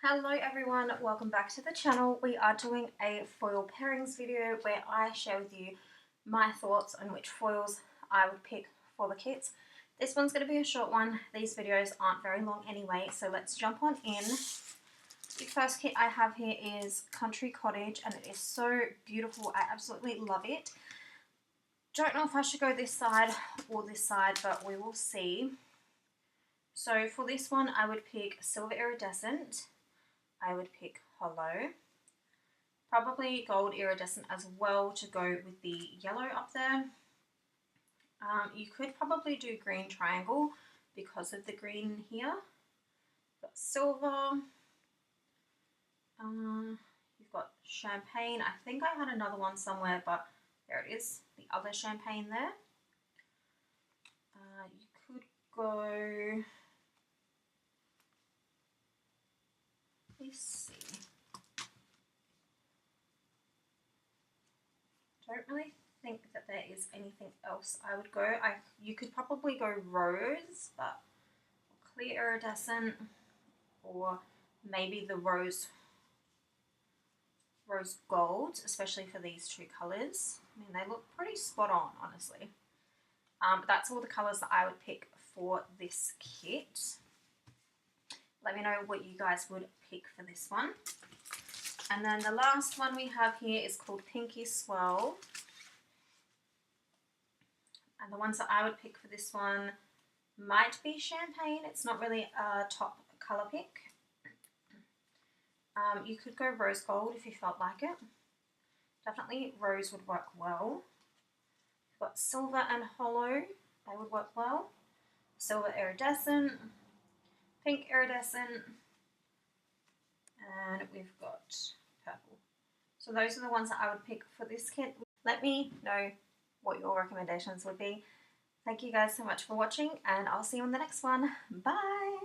Hello everyone, welcome back to the channel. We are doing a foil pairings video where I share with you my thoughts on which foils I would pick for the kits. This one's going to be a short one. These videos aren't very long anyway, so let's jump on in. The first kit I have here is Country Cottage and it is so beautiful. I absolutely love it. Don't know if I should go this side or this side, but we will see. So for this one I would pick Silver Iridescent. I would pick Hollow, probably Gold Iridescent as well to go with the yellow up there. You could probably do Green Triangle because of the green here. You've got Silver, you've got Champagne. I think I had another one somewhere, but there it is, the other Champagne there. You could go... Let's see. Don't really think that there is anything else I would go. You could probably go Rose, but Clear Iridescent, or maybe the Rose Gold, especially for these two colours. I mean, they look pretty spot on, honestly. But that's all the colours that I would pick for this kit. Let me know what you guys would pick for this one. And then the last one we have here is called Pinky Swirl. And the ones that I would pick for this one might be Champagne. It's not really a top colour pick. You could go Rose Gold if you felt like it. Definitely Rose would work well. You've got Silver and Hollow. They would work well. Silver Iridescent. Pink Iridescent. And we've got Purple. So those are the ones that I would pick for this kit. Let me know what your recommendations would be. Thank you guys so much for watching and I'll see you on the next one. Bye!